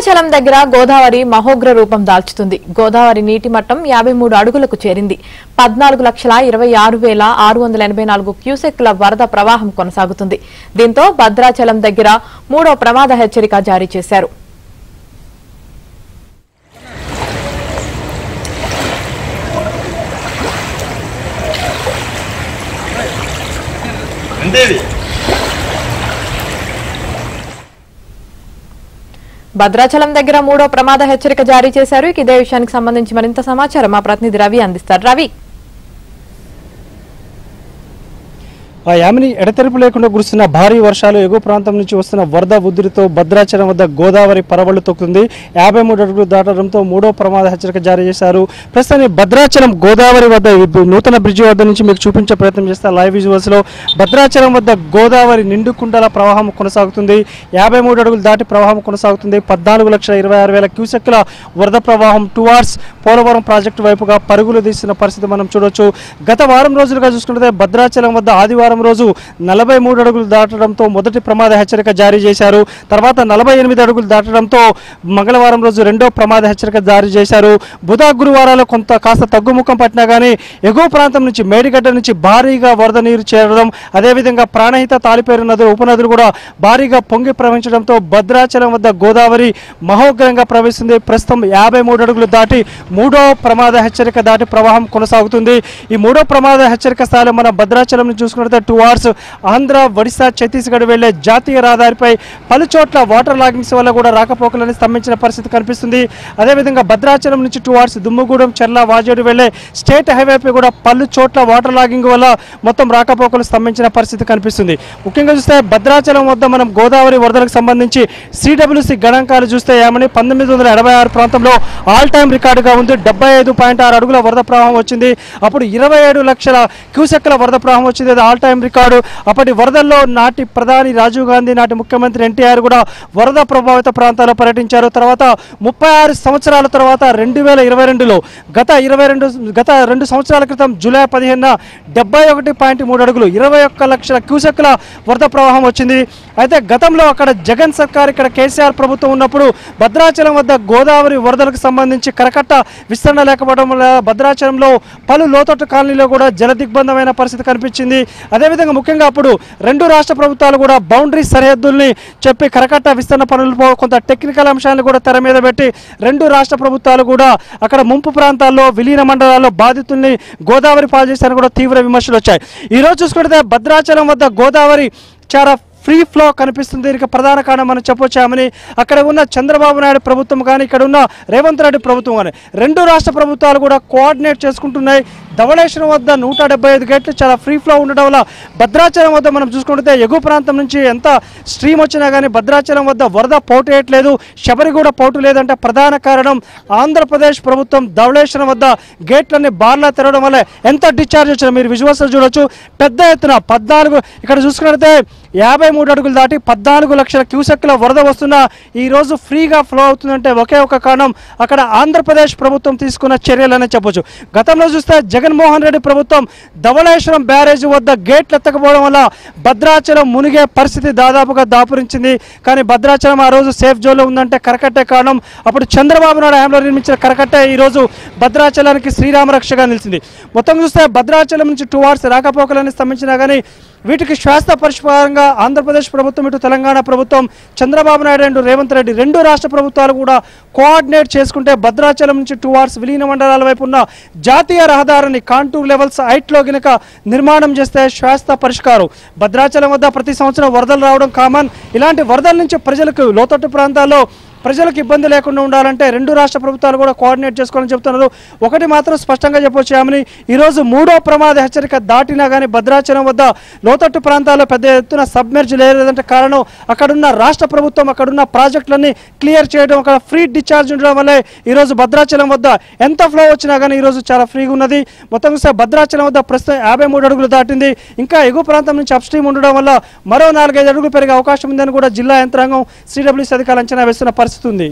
భద్రాచలం దగ్గర గోదావరి మహోగ్ర రూపం దాల్చుతుంది. గోదావరి నీటి మట్టం 53 అడుగులకు చేరింది. 14,26,684 క్యూసెక్ల వరద ప్రవాహం కొనసాగుతుంది. దీంతో భద్రాచలం దగ్గర మూడో ప్రమాద హెచ్చరిక జారీ చేశారు. భద్రాచలం దగ్గర మూడో ప్రమాద హెచ్చరిక జారీ చేశారు. ఇదే విషయానికి సంబంధించి మరింత సమాచారం మా ప్రతినిధి రవి అందిస్తారు. రవి, యామిని ఎడతెరిపి లేకుండా కురుస్తున్న భారీ వర్షాలు ఎగువ ప్రాంతం నుంచి వస్తున్న వరద ఉధృతితో భద్రాచలం వద్ద గోదావరి పరవళ్లు తొక్కుతుంది. 53 అడుగులు దాటడంతో మూడో ప్రమాద హెచ్చరిక జారీ చేశారు. ప్రస్తుతం భద్రాచలం గోదావరి వద్ద నూతన బ్రిడ్జి వద్ద నుంచి మీకు చూపించే ప్రయత్నం చేస్తారు. లైవ్ విజువల్స్ లో భద్రాచలం వద్ద గోదావరి నిండు కుండల ప్రవాహం కొనసాగుతుంది. 53 అడుగులు దాటి ప్రవాహం కొనసాగుతుంది. 14,26,000 క్యూసెక్ల వరద ప్రవాహం టువార్డ్స్ పోలవరం ప్రాజెక్టు వైపుగా పరుగులు తీసిన పరిస్థితి మనం చూడొచ్చు. గత వారం రోజులుగా చూసుకుంటే భద్రాచలం వద్ద ఆదివారం రోజు 43 అడుగులు దాటడంతో మొదటి ప్రమాద హెచ్చరిక జారీ చేశారు. తర్వాత 48 అడుగులు దాటడంతో మంగళవారం రోజు రెండో ప్రమాద హెచ్చరిక జారీ చేశారు. బుధ గురువారాలు కాస్త తగ్గుముఖం పట్టినా కానీ ఎగువ ప్రాంతం నుంచి మేడిగడ్డ నుంచి భారీగా వరద నీరు చేరడం, అదేవిధంగా ప్రాణహిత తాలిపేరు నదులు ఉపనదులు కూడా భారీగా పొంగి ప్రవహించడంతో భద్రాచలం వద్ద గోదావరి మహోగ్రంగా ప్రవహిస్తుంది. ప్రస్తుతం 53 అడుగులు దాటి మూడో ప్రమాద హెచ్చరిక దాటి ప్రవాహం కొనసాగుతుంది. ఈ మూడో ప్రమాద హెచ్చరిక స్థాయిలో మన భద్రాచలం చూసుకుంటే టువార్డ్స్ ఆంధ్ర, ఒడిశా, ఛత్తీస్గఢ్ వెళ్లే జాతీయ రహదారిపై పలు చోట్ల వాటర్ లాగింగ్స్ వల్ల కూడా రాకపోకలను స్తంభించిన పరిస్థితి కనిపిస్తుంది. అదేవిధంగా భద్రాచలం నుంచి టువార్డ్స్ దుమ్ముగూడెం, చెర్ల, వాజేడు వెళ్లే స్టేట్ హైవేపై కూడా పలు చోట్ల వాటర్ లాగింగ్ వల్ల మొత్తం రాకపోకలు స్తంభించిన పరిస్థితి కనిపిస్తుంది. ముఖ్యంగా చూస్తే భద్రాచలం వద్ద మనం గోదావరి వరదలకు సంబంధించి CWC గణాంకాలు చూస్తే 1986 ప్రాంతంలో ఆల్ టైమ్ రికార్డుగా ఉంది. 75.6 అడుగుల వరద ప్రవాహం వచ్చింది. అప్పుడు 27 లక్షల క్యూసెక్ల వరద ప్రవాహం వచ్చింది. All time record. అప్పటి వరదల్లో నాటి ప్రధాని రాజీవ్ గాంధీ, నాటి ముఖ్యమంత్రి NTR కూడా వరద ప్రభావిత ప్రాంతాల్లో పర్యటించారు. తర్వాత 36 సంవత్సరాల తర్వాత 2022లో గత 2 సంవత్సరాల క్రితం జూలై 15న 71.3 అడుగులు 21 లక్షల క్యూసెక్ల వరద ప్రవాహం వచ్చింది. అయితే గతంలో అక్కడ జగన్ సర్కార్, ఇక్కడ కేసీఆర్ ప్రభుత్వం ఉన్నప్పుడు భద్రాచలం వద్ద గోదావరి వరదలకు సంబంధించి కరకట్ట విస్తరణ లేకపోవడం వల్ల భద్రాచలంలో పలు లోతట్టు కాలనీలో కూడా జల దిగ్బంధమైన పరిస్థితి కనిపించింది. అదేవిధంగా ముఖ్యంగా అప్పుడు రెండు రాష్ట్ర ప్రభుత్వాలు కూడా బౌండరీ సరిహద్దుల్ని చెప్పి కరకట్ట విస్తరణ పనులు కొంత టెక్నికల్ అంశాలను కూడా తెర మీద పెట్టి రెండు రాష్ట్ర ప్రభుత్వాలు కూడా అక్కడ ముంపు ప్రాంతాల్లో, విలీన మండలాల్లో బాధితుల్ని గోదావరి పాలు చేశారని కూడా తీవ్ర విమర్శలు వచ్చాయి. ఈరోజు చూసుకుంటే భద్రాచలం వద్ద గోదావరి చాలా ఫ్రీ ఫ్లో కనిపిస్తుంది. దీనికి ప్రధాన కారణం మనం చెప్పొచ్చామని అక్కడ ఉన్న చంద్రబాబు నాయుడు ప్రభుత్వం కానీ, ఇక్కడ ఉన్న రేవంత్ రెడ్డి ప్రభుత్వం కానీ రెండు రాష్ట్ర ప్రభుత్వాలు కూడా కోఆర్డినేట్ చేసుకుంటున్నాయి. ధవళేశ్వరం వద్ద 175 గేట్లు చాలా ఫ్రీ ఫ్లో ఉండడం వల్ల భద్రాచలం వద్ద మనం చూసుకుంటే ఎగువ ప్రాంతం నుంచి ఎంత స్ట్రీమ్ వచ్చినా కానీ భద్రాచలం వద్ద వరద పోటు వేయట్లేదు, శబరి కూడా పోటు లేదంటే ప్రధాన కారణం ఆంధ్రప్రదేశ్ ప్రభుత్వం ధవళేశ్వరం వద్ద గేట్లన్నీ బార్లా తెరవడం వల్ల ఎంత డిశ్చార్జ్ వచ్చినా మీరు విజువల్స్ చూడొచ్చు. పెద్ద ఎత్తున 14 ఇక్కడ చూసుకుంటే 53 అడుగులు దాటి 14 లక్షల క్యూసెక్ల వరద వస్తున్నా ఈరోజు ఫ్రీగా ఫ్లో అవుతుందంటే ఒకే ఒక కారణం అక్కడ ఆంధ్రప్రదేశ్ ప్రభుత్వం తీసుకున్న చర్యలనే చెప్పొచ్చు. గతంలో చూస్తే జగన్మోహన్ రెడ్డి ప్రభుత్వం ధవళేశ్వరం బ్యారేజ్ వద్ద గేట్లు ఎత్తకపోవడం వల్ల భద్రాచలం మునిగే పరిస్థితి దాదాపుగా దాపురించింది. కానీ భద్రాచలం ఆ రోజు సేఫ్ జోన్లో ఉందంటే కరకట్టే కారణం. అప్పుడు చంద్రబాబు నాయుడు హయాంలో నిర్మించిన కరకట్టే ఈరోజు భద్రాచలానికి శ్రీరామ రక్షగా నిలిచింది. మొత్తం చూస్తే భద్రాచలం నుంచి టువార్డ్స్ రాకపోకలని స్తంభించినా కానీ వీటికి శాశ్వత పరిష్కారంగా ఆంధ్రప్రదేశ్ ప్రభుత్వం, ఇటు తెలంగాణ ప్రభుత్వం, చంద్రబాబు నాయుడు అండ్ రేవంత్ రెడ్డి రెండు రాష్ట్ర ప్రభుత్వాలు కూడా కోఆర్డినేట్ చేసుకుంటే భద్రాచలం నుంచి టువార్డ్స్ విలీన మండలాల వైపు ఉన్న జాతీయ రహదారిని కాంటూర్ లెవెల్స్ హైట్లో గినక నిర్మాణం చేస్తే శాశ్వత పరిష్కారం. భద్రాచలం వద్ద ప్రతి సంవత్సరం వరదలు రావడం కామన్. ఇలాంటి వరదల నుంచి ప్రజలకు, లోతట్టు ప్రాంతాల్లో ప్రజలకు ఇబ్బంది లేకుండా ఉండాలంటే రెండు రాష్ట్ర ప్రభుత్వాలు కూడా కోఆర్డినేట్ చేసుకోవాలని చెప్తున్నారు. ఒకటి మాత్రం స్పష్టంగా చెప్పొచ్చామని ఈరోజు మూడో ప్రమాద హెచ్చరిక దాటినా కానీ భద్రాచలం వద్ద లోతట్టు ప్రాంతాల్లో పెద్ద ఎత్తున సబ్మెర్జ్ లేదంటే కారణం అక్కడున్న రాష్ట్ర ప్రభుత్వం, అక్కడున్న ప్రాజెక్టులన్నీ క్లియర్ చేయడం, అక్కడ ఫ్రీ డిశ్చార్జ్ ఉండడం వల్లే ఈరోజు భద్రాచలం వద్ద ఎంత ఫ్లో వచ్చినా కానీ ఈరోజు చాలా ఫ్రీగా ఉన్నది. మొత్తం చూస్తే భద్రాచలం వద్ద ప్రస్తుతం 53 అడుగులు దాటింది. ఇంకా ఎగువ ప్రాంతం నుంచి అప్స్ట్రీమ్ ఉండడం వల్ల మరో 4-5 అడుగులు పెరిగే అవకాశం ఉందని కూడా జిల్లా యంత్రాంగం, CWC అధికారులు అంచనా వేస్తున్న పరిస్థితి ఉంది.